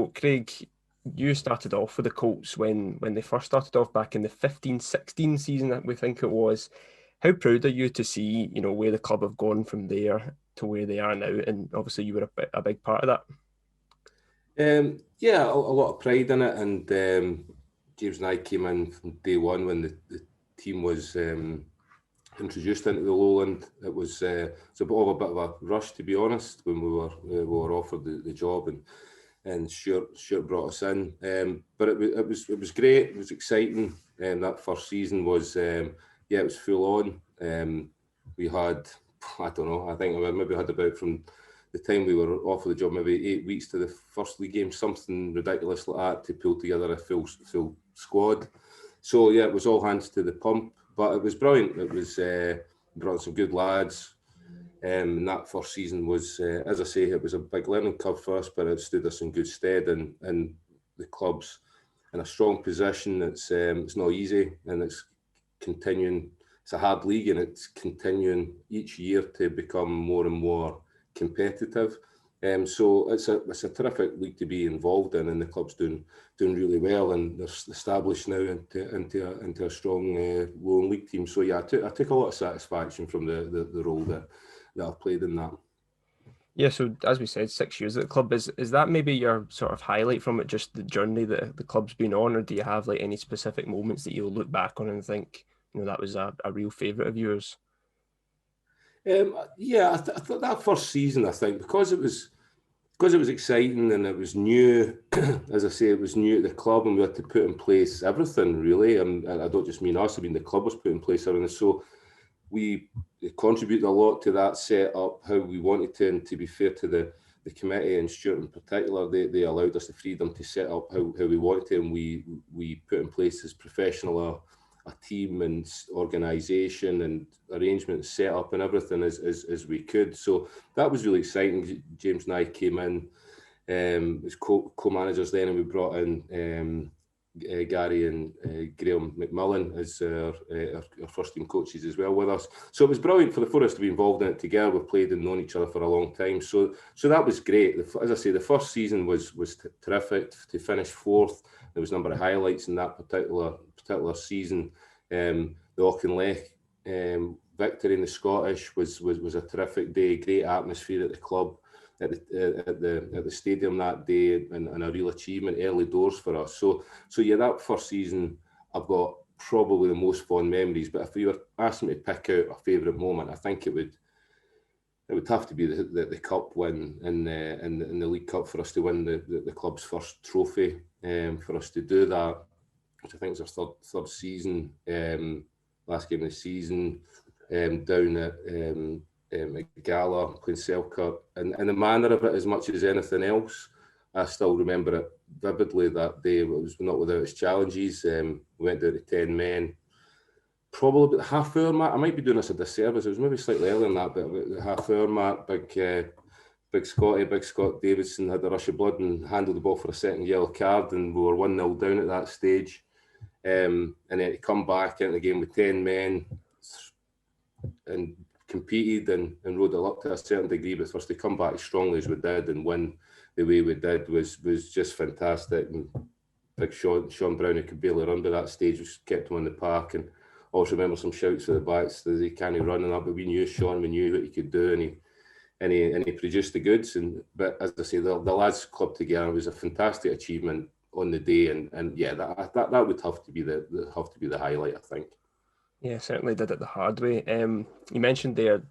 So, Craig, you started off with the Colts when they first started off back in the 15-16 season, we think it was. How proud are you to see, where the club have gone from there to where they are now? And obviously you were a big part of that. Yeah, a lot of pride in it, and James and I came in from day one when the team was introduced into the Lowland. It's a bit of a rush, to be honest, when we were offered the job, and Stuart brought us in. But it was great. It was exciting. That first season was it was full on. We had, I don't know, I think we maybe had about, from the time we were offered the job, maybe 8 weeks to the first league game, something ridiculous like that, to pull together a full squad. So yeah, it was all hands to the pump, but it was brilliant. It was brought some good lads. And that first season was, as I say, it was a big learning curve for us, but it stood us in good stead, and the club's in a strong position. It's not easy, and it's continuing. It's a hard league, and it's continuing each year to become more and more competitive. So it's a terrific league to be involved in, and the club's doing really well, and they're established now into a strong Lowland League team. So yeah, I took a lot of satisfaction from the role that I've played in that. Yeah, so as we said, 6 years at the club. Is that maybe your sort of highlight from it, just the journey that the club's been on, or do you have like any specific moments that you'll look back on and think, that was a real favourite of yours? Yeah, I thought that first season, I think, because it was exciting and it was new. As I say, it was new at the club, and we had to put in place everything, really. And I don't just mean us; I mean the club was put in place everything. So we contributed a lot to that set up, how we wanted to. And to be fair to the committee, and Stuart in particular, they allowed us the freedom to set up how we wanted to, and we put in place as professional a team and organisation and arrangements set up and everything as we could. So that was really exciting. James and I came in as co-managers then, and we brought in Gary and Graham McMillan as our first team coaches as well with us. So it was brilliant for the four of us to be involved in it together. We've played and known each other for a long time. So that was great. As I say, the first season was terrific. To finish fourth, there was a number of highlights in that particular season. The Auchinleck victory in the Scottish was a terrific day. Great atmosphere at the club, at the stadium that day, and a real achievement, early doors for us. So yeah, that first season I've got probably the most fond memories. But if you were asking me to pick out a favourite moment, I think it would have to be the cup win in the League Cup, for us to win the club's first trophy. For us to do that, which I think is our third season, last game of the season, down at Gala, playing Selkirk, and the manner of it, as much as anything else, I still remember it vividly. That day, it was not without its challenges. We went down to 10 men, probably about the half-hour mark. I might be doing us a disservice. It was maybe slightly earlier than that, but about the half-hour mark, Big Scott Davidson had a rush of blood and handled the ball for a second yellow card, and we were 1-0 down at that stage. And then to come back into the game with 10 men and competed and rode it up to a certain degree, but for us to come back as strongly as we did and win the way we did was just fantastic. And big Sean Brown, who could barely run by that stage, just kept him in the park. And I also remember some shouts at the backs that he can't run and that, but we knew Sean, we knew what he could do, and he produced the goods. But as I say, the lads clubbed together was a fantastic achievement on the day, and yeah, that would have to be the highlight, I think. Yeah, certainly did it the hard way. You mentioned there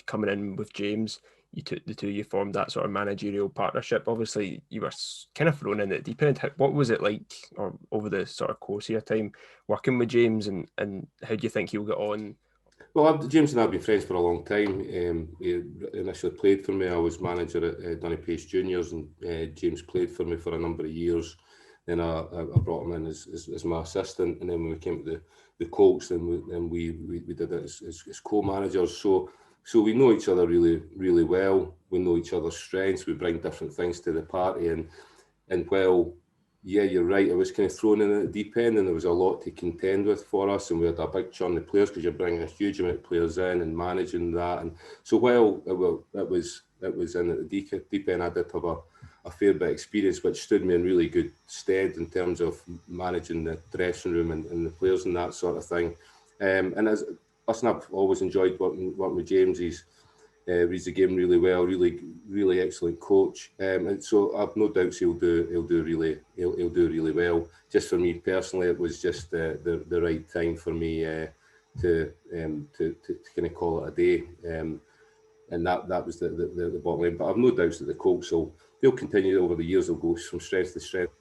coming in with James, the two you formed that sort of managerial partnership. Obviously, you were kind of thrown in at the deep end. What was it like, or over the sort of course of your time working with James, and how do you think he'll get on? Well, James and I have been friends for a long time. He initially played for me. I was manager at Donny Pace Juniors, and James played for me for a number of years. Then I brought him in as my assistant, and then when we came to the Colts, then we did it as co-managers. So we know each other really, really well. We know each other's strengths. We bring different things to the party, and well, yeah, you're right. I was kind of thrown in at the deep end, and there was a lot to contend with for us, and we had a big churn of players because you're bringing a huge amount of players in and managing that. And so while it was in at the deep end, I did have a fair bit of experience, which stood me in really good stead in terms of managing the dressing room and the players and that sort of thing. And as listen, I've always enjoyed working with James. He's reads the game really well, really excellent coach. And so I've no doubts he'll do really well. Just for me personally, it was just the right time for me to kind of call it a day. And that was the bottom line. But I've no doubts that the Colts they'll continue over the years. They'll go from strength to strength.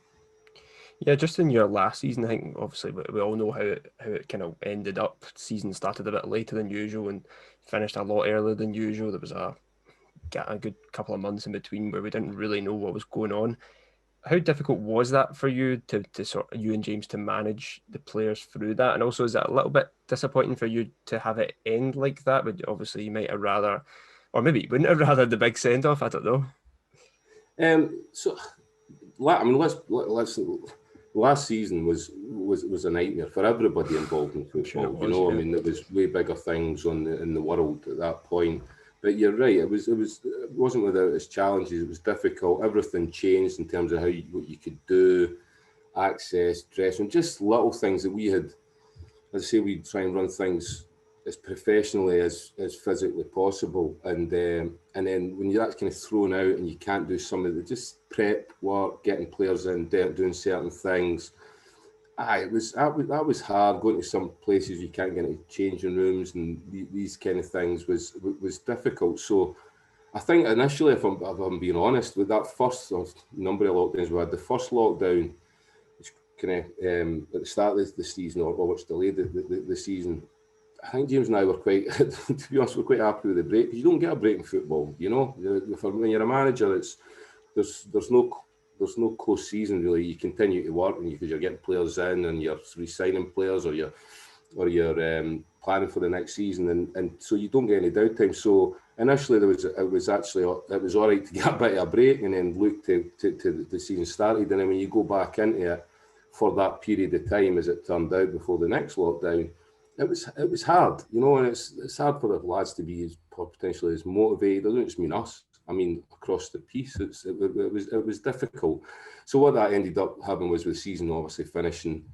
Yeah, just in your last season, I think obviously we all know how it kind of ended up. Season started a bit later than usual and finished a lot earlier than usual. There was a good couple of months in between where we didn't really know what was going on. How difficult was that for you to sort of, you and James, to manage the players through that? And also, is that a little bit disappointing for you to have it end like that? But obviously, you might have rather, or maybe you wouldn't have rather the big send off. I don't know. So, I mean, let's last season was a nightmare for everybody involved in football. Sure was, I yeah. mean, there was way bigger things in the world at that point. But you're right. It wasn't without its challenges. It was difficult. Everything changed in terms of what you could do, access, dressing, just little things that we had. As I say, we try and run things as professionally as physically possible, and then when you're kind of thrown out and you can't do some of the just prep work, getting players in, doing certain things. That was hard. Going to some places you can't get into changing rooms and these kind of things was difficult. So I think initially, if I'm being honest, with that first number of lockdowns we had, the first lockdown, which kind of at the start of the season or which delayed the season, I think James and I were quite, to be honest, we're quite happy with the break, because you don't get a break in football. When you're a manager, there's no close season really. You continue to work because you're getting players in and you're re-signing players or you're planning for the next season, and so you don't get any downtime. So initially it was all right to get a bit of a break and then look to the season started. And then when you go back into it for that period of time, as it turned out before the next lockdown, it was hard, and it's hard for the lads to be potentially as motivated. I don't just mean us. I mean, across the piece, it was difficult. So what that ended up having was the season obviously finishing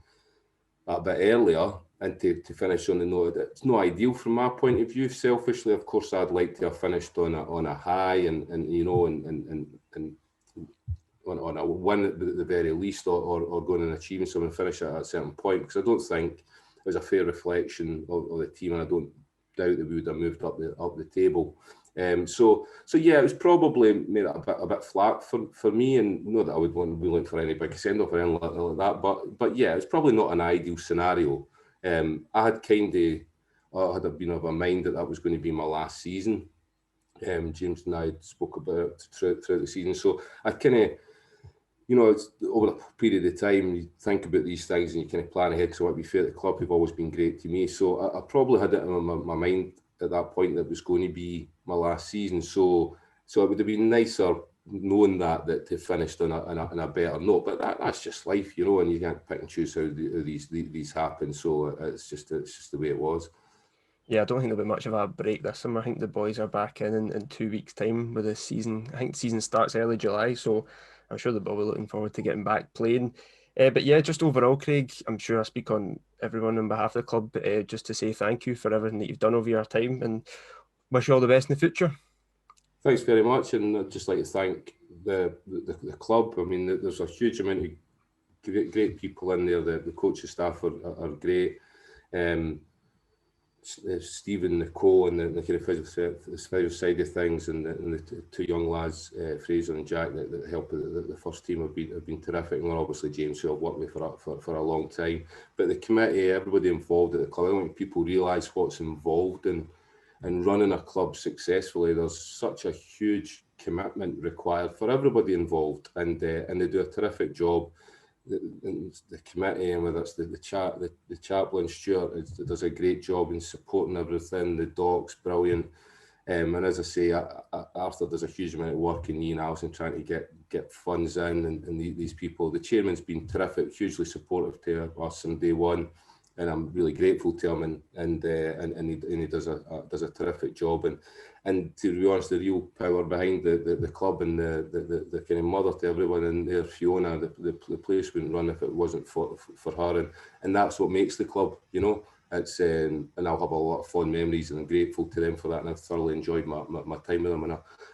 a bit earlier, and to finish on the note, it's not ideal from my point of view. Selfishly, of course, I'd like to have finished on a high and on a win at the very least, or going and achieving something, finish at a certain point, because I don't think it was a fair reflection of the team, and I don't doubt that we would have moved up the table. So yeah, it was probably made it a bit flat for me, and not that I would want to be looking for any big send off or anything like that, but yeah, it's probably not an ideal scenario. I had been of a mind that was going to be my last season. James and I spoke about it throughout the season, so I kind of, it's over a period of time, you think about these things and you kind of plan ahead. So, to be fair, the club have always been great to me. So I probably had it in my mind at that point that it was going to be my last season. So it would have been nicer knowing that to finish on a better note. But that's just life, and you can't pick and choose how these happen. So it's just the way it was. Yeah, I don't think there'll be much of a break this summer. I think the boys are back in 2 weeks' time with the season. I think the season starts early July, so I'm sure they'll be looking forward to getting back playing. But yeah, just overall, Craig, I'm sure I speak on everyone on behalf of the club, just to say thank you for everything that you've done over your time and wish you all the best in the future. Thanks very much, and I'd just like to thank the club. I mean, there's a huge amount of great people in there. The coaching staff are great. Stephen, Nicole, and the kind of physical side of things, and the two young lads, Fraser and Jack, that help the first team have been terrific. And obviously James, who I've worked with for a long time. But the committee, everybody involved at the club, I don't think people realise what's involved in running a club successfully. There's such a huge commitment required for everybody involved, and they do a terrific job. The committee, and whether it's the chaplain Stuart, does a great job in supporting everything. The doc's brilliant, and as I say, Arthur does a huge amount of work in Ian Allison trying to get funds in, and these people. The chairman's been terrific, hugely supportive to us from day one, and I'm really grateful to him, and he does a terrific job, and to be honest, the real power behind the club and the kind of mother to everyone in there, Fiona, the place wouldn't run if it wasn't for her, and that's what makes the club, you know. It's and I'll have a lot of fond memories, and I'm grateful to them for that, and I've thoroughly enjoyed my time with them,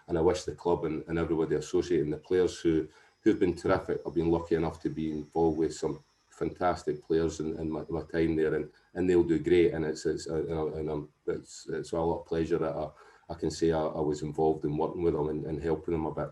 and I wish the club and everybody associated and the players who've been terrific. I've been lucky enough to be involved with some fantastic players in my time there, and they'll do great, and it's a lot of pleasure that I can say I was involved in working with them and helping them a bit.